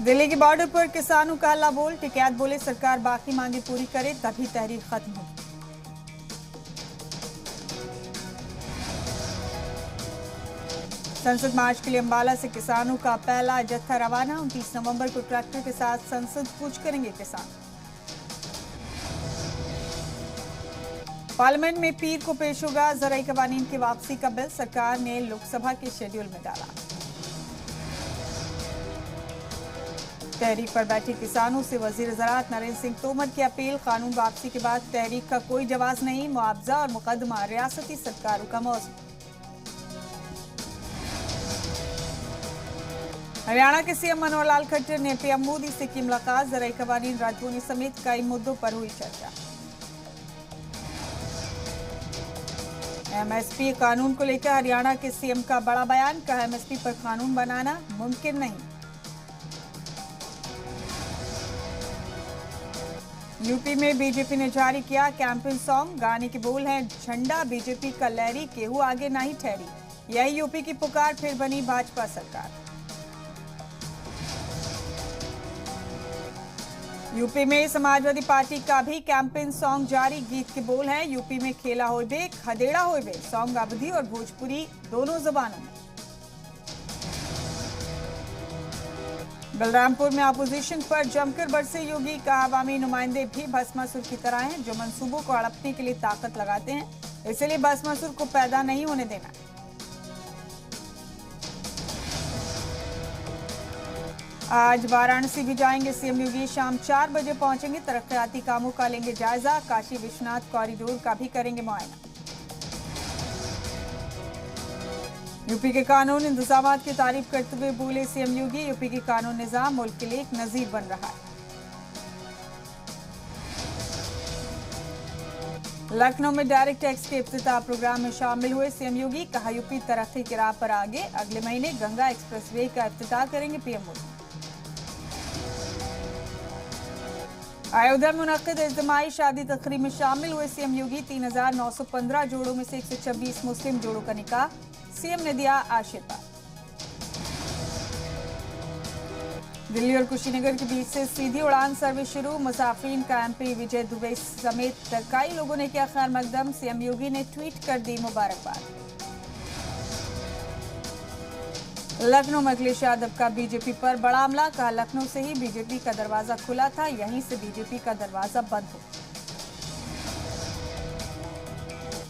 दिल्ली की बॉर्डर पर किसानों का हल्ला बोल। टिकैत बोले सरकार बाकी मांगे पूरी करे तभी तहरीक खत्म होगी। संसद मार्च के लिए अंबाला से किसानों का पहला जत्था रवाना। 29 नवंबर को ट्रैक्टर के साथ संसद कूच करेंगे किसान। पार्लियामेंट में पीर को पेश होगा ज़राई कवानीन की वापसी का बिल। सरकार ने लोकसभा के शेड्यूल में डाला। तहरीक पर बैठे किसानों से वजीर ज़राअत नरेंद्र सिंह तोमर की अपील। कानून वापसी के बाद तहरीक का कोई जवाब नहीं। मुआवजा और मुकदमा रियासती सरकारों का मौजू। हरियाणा के सीएम मनोहर लाल खट्टर ने पीएम मोदी से की मुलाकात। ज़राई कवानीन राजभूमि समेत कई मुद्दों पर हुई चर्चा। एमएसपी कानून को लेकर हरियाणा के सीएम का बड़ा बयान। कहा एमएसपी पर कानून बनाना मुमकिन नहीं। यूपी में बीजेपी ने जारी किया कैंपेन सॉन्ग। गाने के बोल हैं झंडा बीजेपी का लहरी, केहू आगे नहीं ठहरी। यही यूपी की पुकार, फिर बनी भाजपा सरकार। यूपी में समाजवादी पार्टी का भी कैंपेन सॉन्ग जारी। गीत के बोल हैं यूपी में खेला होइबे खदेड़ा होइबे। सॉन्ग अवधी और भोजपुरी दोनों जबानों में। बलरामपुर में अपोजिशन पर जमकर बरसे योगी। का अवामी नुमाइंदे भी भस्मासुर की तरह हैं जो मंसूबों को हड़पने के लिए ताकत लगाते हैं, इसलिए भस्मासुर को पैदा नहीं होने देना। आज वाराणसी भी जाएंगे सीएम योगी। शाम 4 बजे पहुंचेंगे। तरक्याती कामों का लेंगे जायजा। काशी विश्वनाथ कॉरिडोर का भी करेंगे मुआयना। यूपी के कानून इंतजामात की तारीफ करते हुए बोले सीएम योगी। यूपी के कानून निजाम मुल्क के लिए एक नजीर बन रहा है। लखनऊ में डायरेक्ट टैक्स के इफ्तिताह प्रोग्राम में शामिल हुए सीएम योगी। कहा यूपी तरक्की की राह पर आगे। अगले महीने गंगा एक्सप्रेसवे का इफ्तिताह करेंगे पीएम मोदी। अयोध्या में मुनक्किद इज्तिमाई शादी तकरीब में शामिल हुए सीएम योगी। 3915 जोड़ों में से 126 मुस्लिम जोड़ों का निकाह। सीएम ने दिया आशीर्वाद। दिल्ली और कुशीनगर के बीच से सीधी उड़ान सर्विस शुरू। मुसाफिरीन का एमपी विजय दुबे समेत कई लोगों ने किया खैर मकदम। सीएम योगी ने ट्वीट कर दी मुबारकबाद। लखनऊ में अखिलेश यादव का बीजेपी पर बड़ा हमला। कहा लखनऊ से ही बीजेपी का दरवाजा खुला था, यहीं से बीजेपी का दरवाजा बंद हो।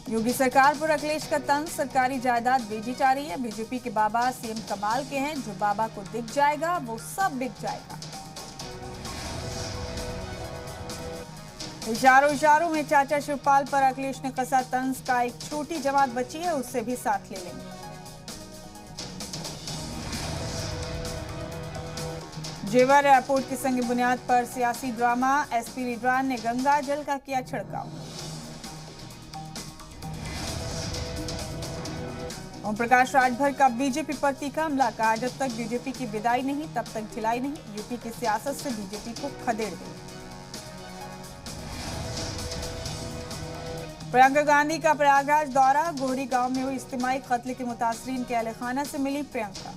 योगी सरकार पर अखिलेश का तंज। सरकारी जायदाद बेची जा रही है। बीजेपी के बाबा सीएम कमाल के हैं, जो बाबा को दिख जाएगा वो सब बिक जाएगा। इशारों इशारों में चाचा शिवपाल पर अखिलेश ने कसा तंज। का एक छोटी जमात बची है, उससे भी साथ ले लेंगे। जेवर एयरपोर्ट की संग बुनियाद पर सियासी ड्रामा। एसपी रिजवान ने गंगा जल का किया छिड़काव। ओम प्रकाश राजभर का बीजेपी पर तीखा हमला। कहा जब तक बीजेपी की विदाई नहीं तब तक ढिलाई नहीं। यूपी की सियासत से बीजेपी को खदेड़ दें। प्रियंका गांधी का प्रयागराज दौरा। गोहरी गांव में हुई इज्तिमाई कत्ल के मुतासरीन के अहले खाना से मिली प्रियंका।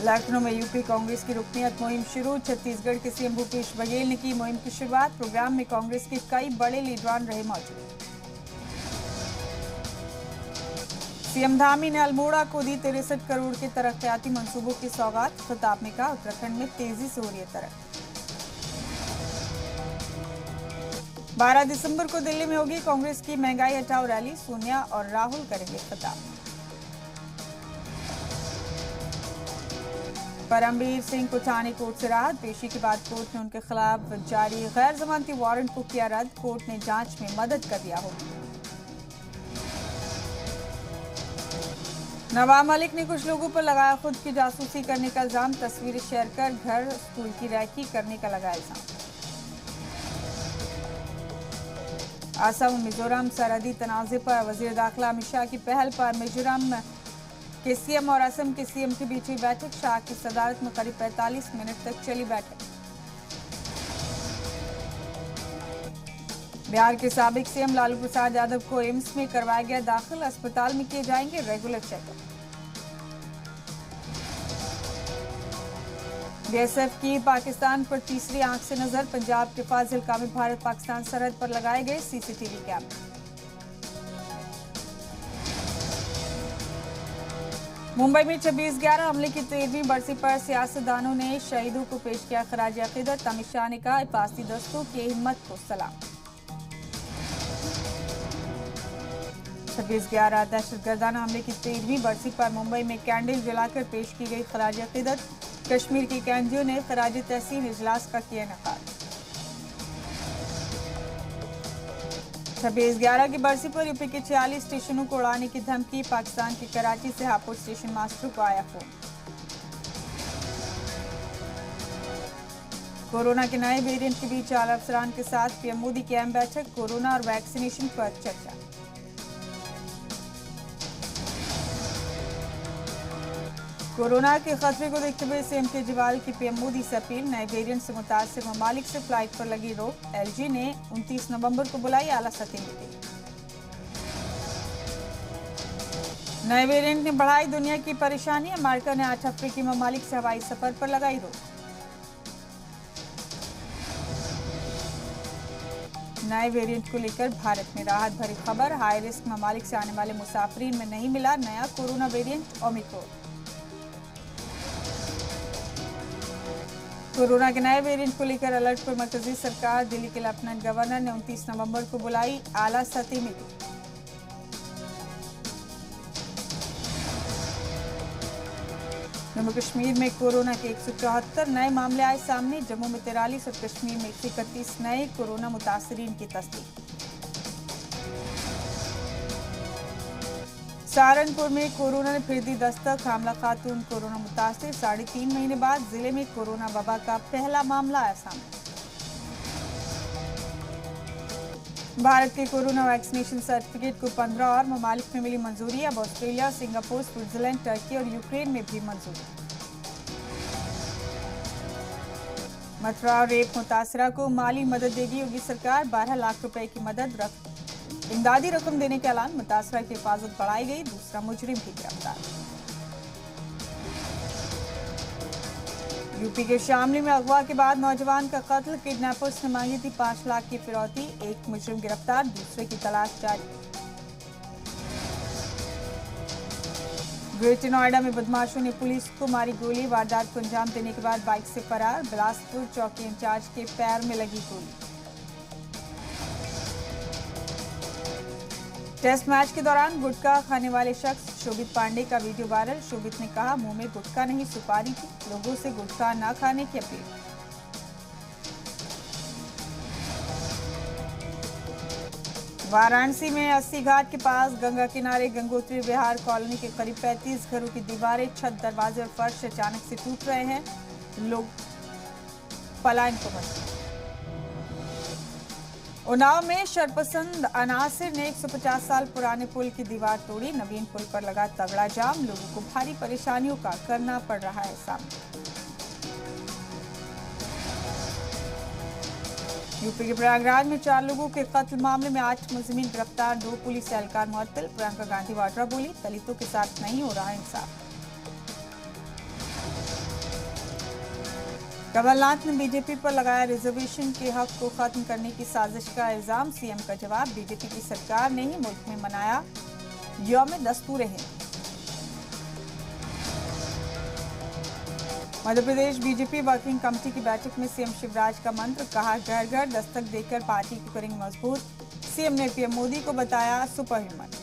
लखनऊ में यूपी कांग्रेस की रुकनियत मुहिम शुरू। छत्तीसगढ़ के सीएम भूपेश बघेल ने की मुहिम की शुरुआत। प्रोग्राम में कांग्रेस के कई बड़े लीडरान रहे मौजूद। सीएम धामी ने अल्मोड़ा को दी 63 करोड़ के तरक्याती मंसूबों की सौगात। खिताब में कहा उत्तराखंड में तेजी से हो रही है तरक्की। 12 दिसंबर को दिल्ली में होगी कांग्रेस की महंगाई हटाओ रैली। सोनिया और राहुल करेंगे खिताब। परमबीर सिंह को थाने कोर्ट से राहत। पेशी के बाद कोर्ट ने उनके खिलाफ जारी गैर जमानती वारंट को किया रद्द। कोर्ट ने जांच में मदद कर दिया होगी। नवाब मलिक ने कुछ लोगों पर लगाया खुद की जासूसी करने का इल्जाम। तस्वीरें शेयर कर घर स्कूल की रैकी करने का लगाया इल्जाम। असम और मिजोरम सरहदी तनाजे पर वजीर दाखिला अमित शाह की पहल पर मिजोरम के सीएम और असम के सीएम के बीच हुई बैठक। शाह की सदारत में करीब 45 मिनट तक चली बैठक। बिहार के साबिक सीएम लालू प्रसाद यादव को एम्स में करवाया गया दाखिल। अस्पताल में किए जाएंगे रेगुलर चेकअप। बीएसएफ की पाकिस्तान पर तीसरी आंख से नजर। पंजाब के फाजिलका में भारत पाकिस्तान सरहद पर लगाए गए सीसीटीवी कैमरे। मुंबई में 26/11 हमले की 13वीं बरसी पर सियासतदानों ने शहीदों को पेश किया खराज अकीदत। अमित शाह ने कहा, हिफाजती दस्तों की हिम्मत को सलाम। 26/11 दहशतगर्दाना हमले की 13वीं बरसी पर मुंबई में कैंडल जलाकर पेश की गई खराज अकीदत। कश्मीर के कैदियों ने खराज तहसीन इजलास का किया इनेकाद। 26/11 की बरसी पर यूपी के 46 स्टेशनों को उड़ाने की धमकी। पाकिस्तान के कराची से हापुड़ स्टेशन मास्टर को आया फोन। कोरोना के नए वेरिएंट के बीच आला अफसरान के साथ पीएम मोदी की अहम बैठक। कोरोना और वैक्सीनेशन पर चर्चा। कोरोना के खतरे को देखते हुए सीएम केजरीवाल की पीएम मोदी से अपील। नए वेरिएंट से मुतासिर ममालिक से फ्लाइट पर लगी रोक। एलजी ने 29 नवंबर को बुलाई आला सतही मीटिंग। नए वेरिएंट ने बढ़ाई दुनिया की परेशानी। अमेरिका ने 8 अफ्रीकी ममालिक से हवाई सफर पर लगाई रोक। नए वेरिएंट को लेकर भारत में राहत भरी खबर। हाई रिस्क ममालिक से आने वाले मुसाफिरीन में नहीं मिला नया कोरोना वेरिएंट ओमिक्रॉन। कोरोना के नए वेरिएंट को लेकर अलर्ट पर मरकजी सरकार। दिल्ली के लेफ्टिनेंट गवर्नर ने 29 नवंबर को बुलाई आला सतही मीटिंग। जम्मू कश्मीर में कोरोना के 174 नए मामले आए सामने। जम्मू में 43 और कश्मीर में 131 नए कोरोना मुतासरीन की तस्दीक। सहारनपुर में कोरोना ने फिर दी दस्तक। हामला खातून कोरोना मुतासिर। 3.5 महीने बाद जिले में कोरोना वबा का पहला मामला आया सामने। भारत के कोरोना वैक्सीनेशन सर्टिफिकेट को 15 और ममालिक में मिली मंजूरी। अब ऑस्ट्रेलिया, सिंगापुर, स्विट्जरलैंड, टर्की और यूक्रेन में भी मंजूरी। मथुरा रेप मुतासरा को माली मदद देगी योगी सरकार। 12 लाख रुपए की मदद इमदादी रकम देने के ऐलान। मुतासरा की हिफाजत बढ़ाई गई। दूसरा मुजरिम भी गिरफ्तार। यूपी के शामली में अगवा के बाद नौजवान का कत्ल। किडनैपर्स ने मांगी थी 5 लाख की फिरौती। एक मुजरिम गिरफ्तार, दूसरे की तलाश जारी। ग्रेटर नोएडा में बदमाशों ने पुलिस को मारी गोली। वारदात को अंजाम देने के बाद बाइक से फरार। बिलासपुर चौकी इंचार्ज के पैर में लगी गोली। टेस्ट मैच के दौरान गुटखा खाने वाले शख्स शोभित पांडे का वीडियो वायरल। शोभित ने कहा, मुंह में गुटखा नहीं सुपारी थी। लोगों से गुटखा न खाने की अपील। वाराणसी में 80 घाट के पास गंगा किनारे गंगोत्री विहार कॉलोनी के करीब 35 घरों की दीवारें, छत, दरवाजे और फर्श अचानक से टूट रहे हैं। लोग पलायन को मजबूर। उन्नाव में शरपसंद अनासिर ने 150 साल पुराने पुल की दीवार तोड़ी। नवीन पुल पर लगा तगड़ा जाम। लोगों को भारी परेशानियों का करना पड़ रहा है सामना। यूपी के प्रयागराज में 4 लोगों के कत्ल मामले में 8 मुलजिमीन गिरफ्तार। 2 पुलिस एहलकार मुअत्तल। प्रियंका गांधी वाड्रा बोली, दलितों के साथ नहीं हो रहा इंसाफ। कमलनाथ ने बीजेपी पर लगाया रिजर्वेशन के हक को खत्म करने की साजिश का इल्जाम। सीएम का जवाब, बीजेपी की सरकार ने ही मुल्क में मनाया यौम दस्तूर Hind. Madhya Pradesh BJP working committee की बैठक में सीएम शिवराज का मंत्र। कहा, घर घर दस्तक देकर पार्टी को करेंगे मजबूत। सीएम ने पीएम मोदी को बताया सुपर ह्यूमन।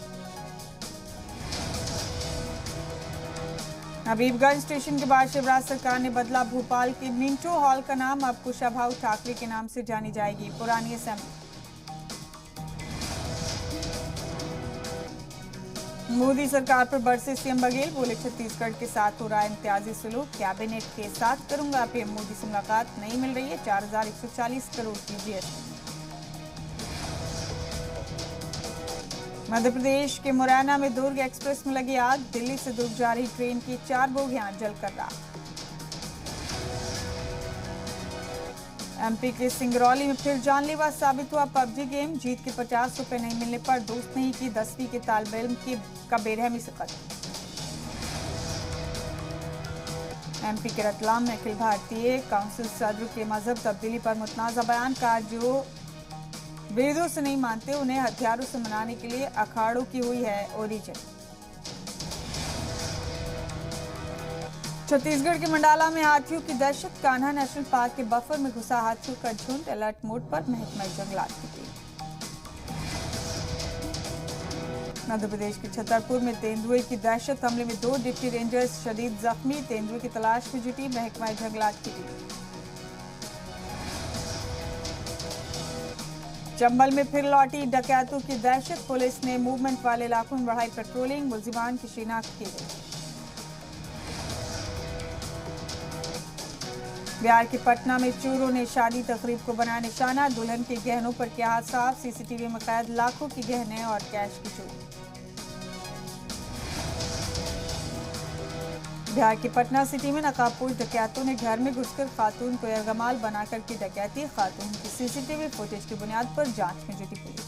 हबीबगंज स्टेशन के बाद शिवराज सरकार ने बदला भोपाल के मिंटो हॉल का नाम। अब कुशाभाऊ ठाकरे के नाम से जानी जाएगी पुरानी असेंबली। मोदी सरकार पर बरसे सीएम बघेल। बोले, छत्तीसगढ़ के साथ हो रहा है इम्तियाजी सुलूक। कैबिनेट के साथ करूंगा पीएम मोदी से मुलाकात। नहीं मिल रही है 4140 करोड़ की जीएसटी। मध्य प्रदेश के मुरैना में दुर्ग एक्सप्रेस में लगी आग। दिल्ली से दुर्ग जा रही ट्रेन की 4 बोगियां जलकर राख। एमपी के सिंगरौली में फिर जानलेवा साबित हुआ पबजी गेम। जीत के 50 रुपए नहीं मिलने पर दोस्त नहीं की 10वीं के तालिब इल्म का बेरहमी से कत्ल। एमपी के रतलाम में अखिल भारतीय काउंसिल सदर के मजहब तब्दीली पर मुतनाज़ा बयान का जो वेदों से नहीं मानते उन्हें हथियारों से मनाने के लिए अखाड़ों की हुई है ओरिजिन। छत्तीसगढ़ के मंडाला में हाथियों की दहशत, कान्हा नेशनल पार्क के बफर में घुसा हाथियों का झुंड, अलर्ट मोड पर महकमा जंगलात की टीम। मध्य प्रदेश के छतरपुर में तेंदुए की दहशत, हमले में 2 डिप्टी रेंजर्स शदीद जख्मी, तेंदुए की तलाश में जुटी महकमा जंगलात की टीम। चंबल में फिर लौटी डकैतों की दहशत, पुलिस ने मूवमेंट वाले इलाकों में बढ़ाई पेट्रोलिंग, मुलजिमान की शिनाख्त की गई। बिहार के पटना में चोरों ने शादी तकरीब को बनाया निशाना, दुल्हन के गहनों पर किया हाथ साफ, सीसीटीवी में कैद लाखों की गहने और कैश की चोरी। बिहार के पटना सिटी में नकाबपोश डकैतों ने घर में घुसकर खातून को यरगमाल बनाकर की डकैती, खातून की सीसीटीवी फुटेज की बुनियाद पर जांच में जुटी पुलिस।